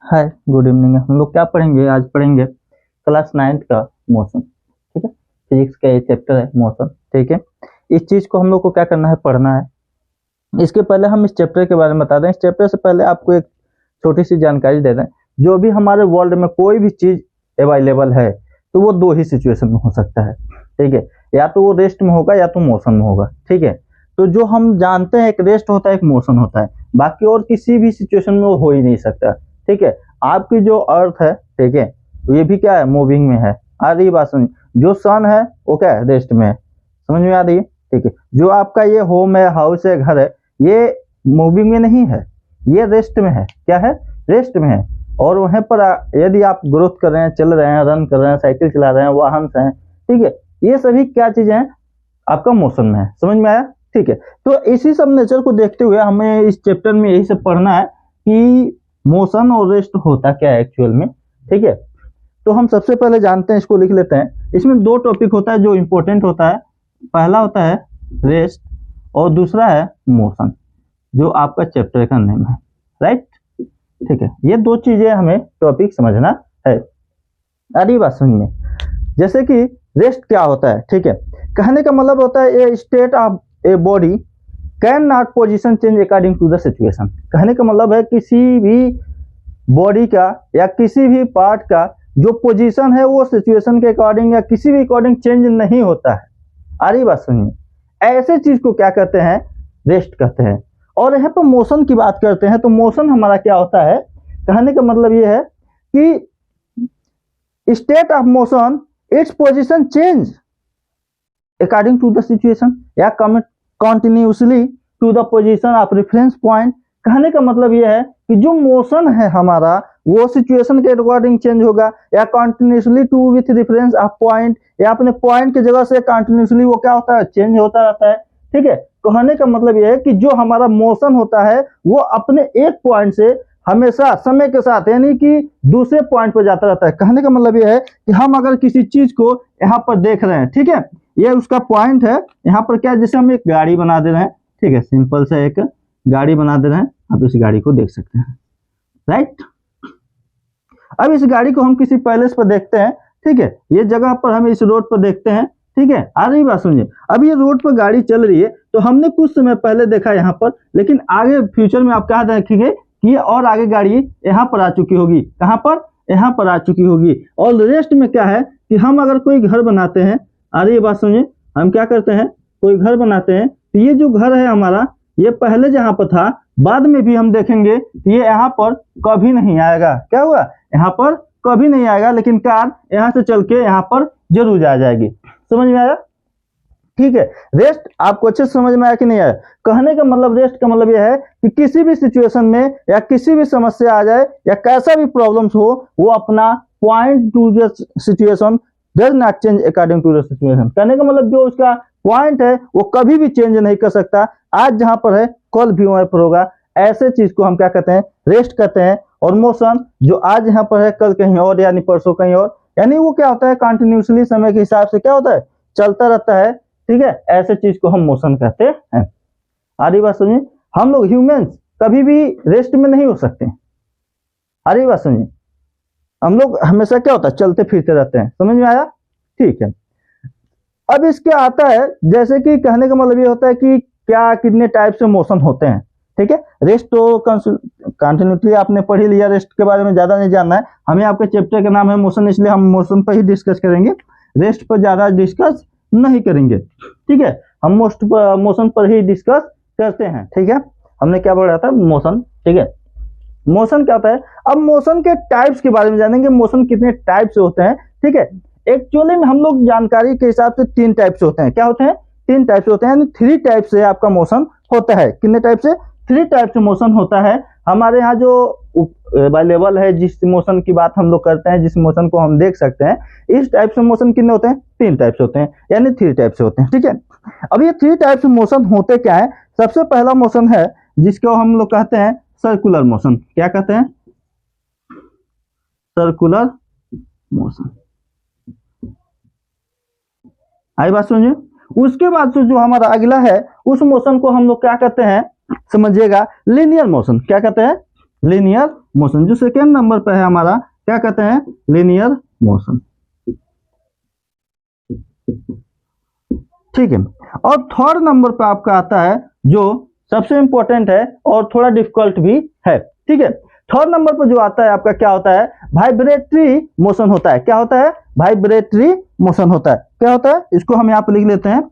हाय, good evening. हम लोग क्या पढ़ेंगे? आज पढ़ेंगे क्लास 9th का मोशन। ठीक है, फिजिक्स का ये चैप्टर है मोशन। ठीक है, इस चीज को हम लोग को क्या करना है, पढ़ना है। इसके पहले हम इस चैप्टर के बारे में बता दें। इस चैप्टर से पहले आपको एक छोटी सी जानकारी दे दें। जो भी हमारे वर्ल्ड में कोई भी चीज अवेलेबल है तो वो दो ही सिचुएशन में हो सकता है। ठीक है, या तो वो रेस्ट में होगा या तो मोशन में होगा। ठीक है, तो जो हम जानते हैं, एक रेस्ट होता है, एक मोशन होता है। बाकी और किसी भी सिचुएशन में वो हो ही नहीं सकता। ठीक है, आपकी जो अर्थ है, ठीक है, तो ये भी क्या है, मूविंग में है। आ रही बात समझ? जो सन है वो क्या है, रेस्ट में है। समझ में आ रही है? ठीक है, जो आपका ये होम है, हाउस है, घर है, ये मूविंग में नहीं है, ये रेस्ट में है। क्या है? रेस्ट में है। और वहीं पर यदि आप ग्रोथ कर रहे हैं, चल रहे हैं, रन कर रहे हैं, साइकिल चला रहे हैं, वाहन से हैं, ठीक है, ये सभी क्या चीजें हैं, आपका मोशन में है। समझ में आया? ठीक है, तो इसी सब नेचर को देखते हुए हमें इस चैप्टर में यही सब पढ़ना है कि मोशन और रेस्ट होता क्या है एक्चुअल में। ठीक है, तो हम सबसे पहले जानते हैं, इसको लिख लेते हैं। इसमें दो टॉपिक होता है जो इंपॉर्टेंट होता है। पहला होता है रेस्ट और दूसरा है मोशन, जो आपका चैप्टर का नेम है। राइट? ठीक है, ये दो चीजें हमें टॉपिक समझना है। अरे बात समझ में, जैसे कि रेस्ट क्या होता है। ठीक है, कहने का मतलब होता है a state of a body can not position change according to the situation. कहने का मतलब है किसी भी बॉडी का या किसी भी पार्ट का जो पोजीशन है वो सिचुएशन के अकॉर्डिंग या किसी भी अकॉर्डिंग चेंज नहीं होता है। आ रही बात सुनिए, ऐसे चीज को क्या कहते हैं, रेस्ट कहते हैं। और यहाँ पर मोशन की बात करते हैं तो मोशन हमारा क्या होता है, कहने का मतलब ये है कि state of motion its position change according to the situation या continuously to the position of reference point. कहने का मतलब यह है कि जो मोशन है हमारा वो सिचुएशन के अकॉर्डिंग चेंज होगा या continuously to with reference of point, या अपने पॉइंट की जगह से कंटिन्यूसली वो क्या होता है, चेंज होता रहता है। ठीक है, कहने का मतलब यह है कि जो हमारा मोशन होता है वो अपने एक पॉइंट से हमेशा समय के साथ यानी कि दूसरे पॉइंट पर जाता रहता है। कहने का मतलब यह है कि हम अगर किसी चीज को यहाँ पर देख रहे हैं, ठीक है, ये उसका पॉइंट है। यहाँ पर क्या, जैसे हम एक गाड़ी बना दे रहे हैं, ठीक है, सिंपल से एक गाड़ी बना दे रहे हैं, आप इस गाड़ी को देख सकते हैं। राइट? अब इस गाड़ी को हम किसी पैलेस पर देखते हैं, ठीक है, ये जगह पर हम इस रोड पर देखते हैं। ठीक है, आ रही बात समझिए। अब ये रोड पर गाड़ी चल रही है तो हमने कुछ समय पहले देखा यहाँ पर, लेकिन आगे फ्यूचर में आप क्या देखेंगे कि ये और आगे गाड़ी यहाँ पर आ चुकी होगी। कहाँ पर? यहाँ पर आ चुकी होगी। और रेस्ट में क्या है कि हम अगर कोई घर बनाते हैं, आ रही बात समझिए, हम क्या करते हैं, कोई घर बनाते हैं तो ये जो घर है हमारा, ये पहले जहाँ पर था, बाद में भी हम देखेंगे ये यहाँ पर कभी नहीं आएगा। क्या हुआ? यहाँ पर कभी नहीं आएगा, लेकिन कार यहाँ से चल के यहाँ पर जरूर आ जाएगी। समझ में आया? ठीक है, रेस्ट आपको अच्छे से समझ में आया कि नहीं आया? कहने का मतलब, रेस्ट का मतलब यह है कि किसी भी सिचुएशन में या किसी भी समस्या आ जाए या कैसा भी प्रॉब्लम्स हो, वो अपना point to the situation does not change according to the situation. कहने का मतलब जो उसका पॉइंट है वो कभी भी चेंज नहीं कर सकता। आज जहां पर है कल भी वहां पर होगा। ऐसे चीज को हम क्या कहते हैं, रेस्ट कहते हैं। और मोशन जो आज यहाँ पर है कल कहीं और यानी परसों कहीं और, यानी वो क्या होता है, कंटिन्यूसली समय के हिसाब से क्या होता है, चलता रहता है। ठीक है, ऐसे चीज को हम मोशन कहते हैं। आ रही बात समझिए, हम लोग ह्यूमंस कभी भी रेस्ट में नहीं हो सकते। आ रही बात समझिए, हम लोग हमेशा क्या होता है, चलते फिरते रहते हैं। समझ में आया? ठीक है, अब इसके आता है, जैसे कि कहने का मतलब ये होता है कि क्या कितने टाइप से मोशन होते हैं। ठीक है, रेस्ट तो कंटिन्यूसली आपने पढ़ ही लिया, रेस्ट के बारे में ज्यादा नहीं जानना है हमें। आपके चैप्टर का नाम है मोशन, इसलिए हम मोशन पर ही डिस्कस करेंगे, रेस्ट पर ज्यादा डिस्कस नहीं करेंगे। ठीक है, हम मोशन पर ही डिस्कस करते हैं। ठीक है, हमने क्या पढ़ा था, मोशन। ठीक है, मोशन क्या होता है। अब मोशन के टाइप्स के बारे में जानेंगे, मोशन कितने टाइप से होते हैं। ठीक है, एक्चुअली में हम लोग जानकारी के हिसाब से 3 टाइप से होते हैं। क्या होते हैं? 3 टाइप से होते हैं, यानी 3 टाइप से आपका मोशन होता है। कितने टाइप से? 3 टाइप से मोशन होता है। हमारे यहाँ जो अवेलेबल है, जिस मोशन की बात हम लोग करते हैं, जिस मोशन को हम देख सकते हैं, इस टाइप से मोशन कितने होते हैं? 3 टाइप से होते हैं, यानी 3 टाइप से होते हैं। ठीक है, अब ये 3 टाइप से मोशन होते क्या है। सबसे पहला मोशन है जिसको हम लोग कहते हैं सर्कुलर मोशन। क्या कहते हैं? Circular motion. आई बात समझिए। उसके बाद से जो हमारा अगला है, उस मोशन को हम लोग क्या कहते हैं, समझिएगा, लीनियर मोशन। क्या कहते हैं? Linear motion. जो सेकेंड नंबर पे है हमारा क्या कहते हैं, लीनियर मोशन। ठीक है, और थर्ड नंबर पे आपका आता है जो सबसे इंपॉर्टेंट है और थोड़ा डिफिकल्ट भी है। ठीक है, थर्ड नंबर पर जो आता है आपका क्या होता है, वाइब्रेटरी मोशन होता है। क्या होता है, वाइब्रेटरी मोशन होता है। क्या होता है, इसको हम यहाँ पे लिख लेते हैं।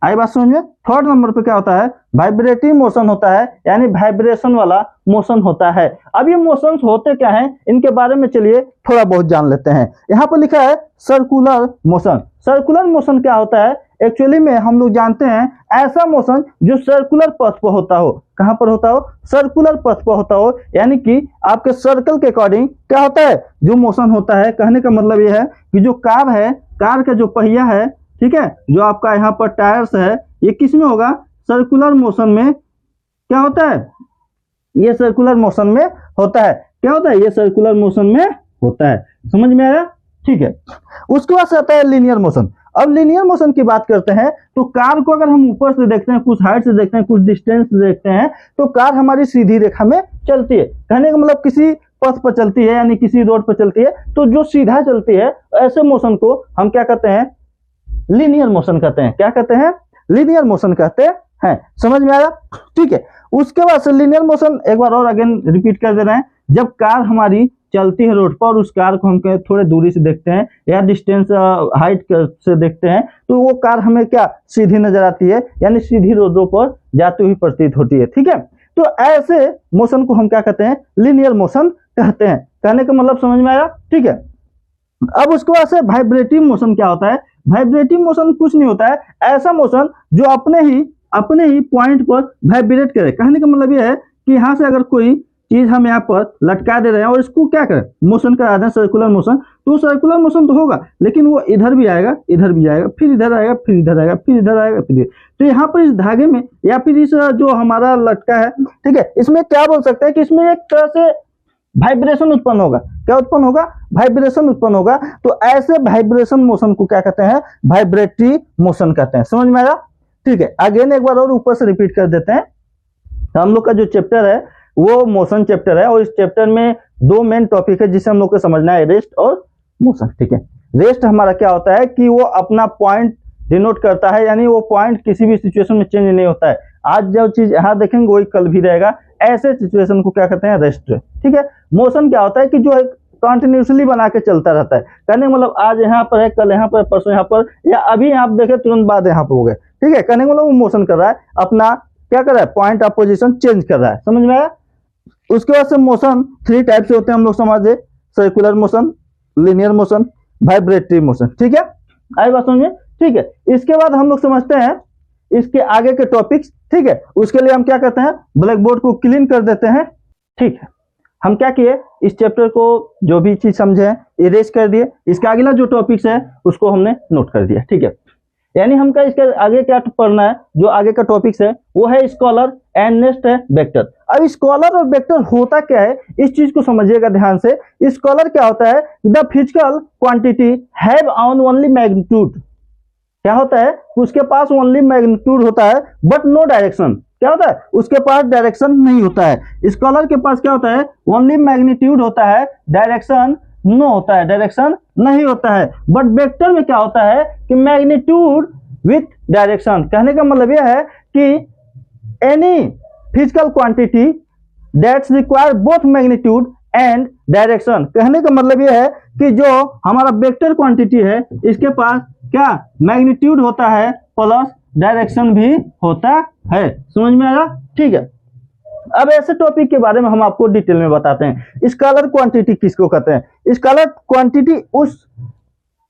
आई बात समझ में। थर्ड नंबर पे क्या होता है, वाइब्रेटिंग मोशन होता है, यानी वाइब्रेशन वाला मोशन होता है। अब ये मोशंस होते क्या हैं, इनके बारे में चलिए थोड़ा बहुत जान लेते हैं। यहाँ पर लिखा है सर्कुलर मोशन। सर्कुलर मोशन क्या होता है, एक्चुअली में हम लोग जानते हैं ऐसा मोशन जो सर्कुलर पथ पर होता हो। कहां पर होता हो, सर्कुलर पथ पर होता हो, यानी कि आपके सर्कल के अकॉर्डिंग क्या होता है, जो मोशन होता है। कहने का मतलब ये है कि जो कार है, कार का जो पहिया है, ठीक है, जो आपका यहाँ पर टायर्स है, ये किस में होगा, सर्कुलर मोशन में क्या होता है, ये सर्कुलर मोशन में होता है। क्या होता है, ये सर्कुलर मोशन में होता है। समझ में आया। ठीक है, उसके बाद से आता है लीनियर मोशन। अब लीनियर मोशन की बात करते हैं तो कार को अगर हम ऊपर से देखते हैं, कुछ हाइट से देखते हैं, कुछ डिस्टेंस से देखते हैं, तो कार हमारी सीधी रेखा में चलती है। कहने का मतलब किसी पथ पर चलती है, यानी किसी रोड पर चलती है, तो जो सीधा चलती है ऐसे मोशन को हम क्या कहते हैं, लीनियर मोशन कहते हैं। क्या कहते हैं, लीनियर मोशन कहते हैं। समझ में आया। ठीक है, उसके बाद से लीनियर मोशन एक बार और अगेन रिपीट कर दे रहे हैं। जब कार हमारी चलती है रोड पर और उस कार को हम थोड़े दूरी से देखते हैं या डिस्टेंस हाइट से देखते हैं, तो वो कार हमें क्या सीधी नजर आती है, यानी सीधी रोडों पर जाती हुई प्रतीत होती है। ठीक है, तो ऐसे मोशन को हम क्या कहते हैं, लीनियर मोशन कहते हैं। कहने का मतलब समझ में आया। ठीक है, अब उसके बाद से वाइब्रेटिंग मोशन क्या होता है। वाइब्रेटिंग मोशन कुछ नहीं होता है, ऐसा मोशन जो अपने ही पॉइंट पर वाइब्रेट करे। कहने का मतलब यह है कि यहाँ से अगर कोई चीज हम यहाँ पर लटका दे रहे हैं और इसको क्या करें, मोशन करा दें, सर्कुलर मोशन, तो सर्कुलर मोशन तो होगा, लेकिन वो इधर भी आएगा, इधर भी जाएगा, फिर इधर आएगा, फिर इधर आएगा, फिर इधर आएगा, फिर तो यहाँ पर इस धागे में या फिर इस जो हमारा लटका है, ठीक है, इसमें क्या बोल सकते हैं कि इसमें एक तरह से वाइब्रेशन उत्पन्न होगा। क्या उत्पन्न होगा, वाइब्रेशन उत्पन्न होगा। तो ऐसे वाइब्रेशन मोशन को क्या कहते हैं, वाइब्रेटरी मोशन कहते हैं। समझ में आया। ठीक है, अगेन एक बार और ऊपर से रिपीट कर देते हैं। हम लोग का जो चैप्टर है वो मोशन चैप्टर है, और इस चैप्टर में दो मेन टॉपिक है जिसे हम लोग को समझना है, रेस्ट और मोशन। ठीक है, रेस्ट हमारा क्या होता है कि वो अपना पॉइंट डिनोट करता है, यानी वो पॉइंट किसी भी सिचुएशन में चेंज नहीं होता है। आज जो चीज यहाँ देखेंगे वही कल भी रहेगा, ऐसे सिचुएशन को क्या कहते हैं, रेस्ट। ठीक है, मोशन क्या होता है कि जो एक कंटिन्यूसली बना के चलता रहता है। कहने का मतलब आज यहाँ पर है, कल यहाँ पर, परसों यहाँ पर, या अभी आप देखें तुरंत बाद यहाँ पर हो गए। ठीक है, कहने का मतलब वो मोशन कर रहा है, अपना क्या कर रहा है, पॉइंट ऑफ पोजीशन चेंज कर रहा है। समझ में आया। उसके बाद से मोशन 3 टाइप से होते हैं, हम लोग समझे, circular motion, linear motion, vibratory motion. ठीक है, आई बात समझ में। ठीक है, इसके बाद हम लोग समझते हैं इसके आगे के टॉपिक्स। ठीक है, उसके लिए हम क्या करते हैं, ब्लैक बोर्ड को क्लीन कर देते हैं। ठीक है, हम क्या किए, इस चैप्टर को जो भी चीज समझे इरेज कर दिए। इसका अगला जो टॉपिक्स है उसको हमने नोट कर दिया। ठीक है, यानी हमका इसके आगे क्या पढ़ना है, जो आगे का टॉपिक्स है वो है स्कॉलर एंड नेक्स्ट है वेक्टर। अब स्कॉलर और वेक्टर होता क्या है, इस चीज को समझिएगा ध्यान से। स्कॉलर क्या होता है, the physical quantity have on only magnitude. क्या होता है, उसके पास ओनली मैग्नीट्यूड होता है बट नो डायरेक्शन। क्या होता है, उसके पास डायरेक्शन नहीं होता है। स्कॉलर के पास क्या होता है, ओनली मैग्नीट्यूड होता है, डायरेक्शन नो होता है, डायरेक्शन नहीं होता है। बट वेक्टर में क्या होता है कि मैग्नीट्यूड विथ डायरेक्शन। कहने का मतलब यह है कि any physical quantity that's require both magnitude and direction. कहने का मतलब यह है कि जो हमारा वेक्टर क्वांटिटी है इसके पास क्या मैग्नीट्यूड होता है प्लस डायरेक्शन भी होता है। समझ में आया। ठीक है, अब ऐसे टॉपिक के बारे में हम आपको डिटेल में बताते हैं। स्केलर क्वांटिटी किसको कहते हैं, स्केलर क्वांटिटी उस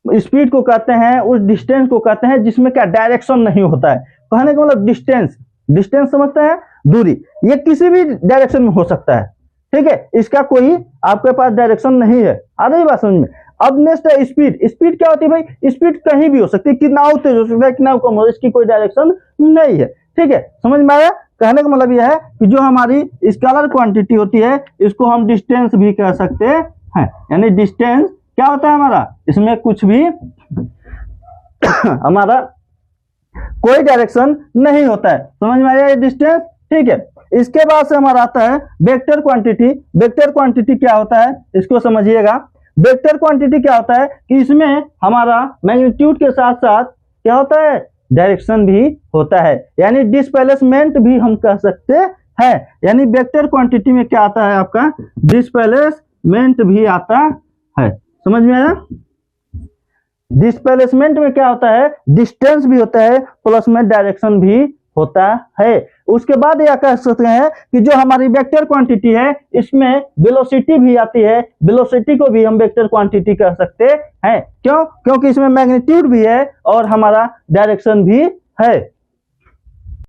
स्पीड को कहते हैं, उस डिस्टेंस को कहते हैं जिसमें क्या डायरेक्शन नहीं होता है। कहने का मतलब डिस्टेंस, डिस्टेंस समझते हैं, दूरी, ये किसी भी डायरेक्शन में हो सकता है। ठीक है, इसका कोई आपके पास डायरेक्शन नहीं है। आ रही बात समझ में। अब नेक्स्ट है स्पीड। स्पीड क्या होती है भाई, स्पीड कहीं भी हो सकती है, कितना तेज हो सकता है, कितना कम हो, इसकी कोई डायरेक्शन नहीं है। ठीक है, समझ में आया। कहने का मतलब यह है कि जो हमारी स्केलर क्वांटिटी होती है इसको हम डिस्टेंस भी कह सकते हैं, यानी डिस्टेंस क्या होता है हमारा, इसमें कुछ भी हमारा कोई डायरेक्शन नहीं होता है। समझ में आया ये डिस्टेंस, ठीक है। इसके बाद से हमारा आता है वेक्टर क्वांटिटी। वेक्टर क्वांटिटी क्या होता है इसको समझिएगा। वेक्टर क्वांटिटी क्या होता है कि इसमें हमारा मैग्नीट्यूड के साथ साथ क्या होता है, डायरेक्शन भी होता है, यानी डिस्प्लेसमेंट भी हम कह सकते हैं। यानी वेक्टर क्वांटिटी में क्या आता है आपका, डिस्प्लेसमेंट भी आता है। समझ में आया। डिस्प्लेसमेंट में क्या होता है, डिस्टेंस भी होता है प्लस में डायरेक्शन भी होता है। उसके बाद यह कह सकते हैं कि जो हमारी वेक्टर क्वांटिटी है इसमें वेलोसिटी भी आती है। वेलोसिटी को भी हम वेक्टर क्वांटिटी कह सकते हैं। क्यों? क्योंकि इसमें मैग्नीट्यूड भी है और हमारा डायरेक्शन भी है।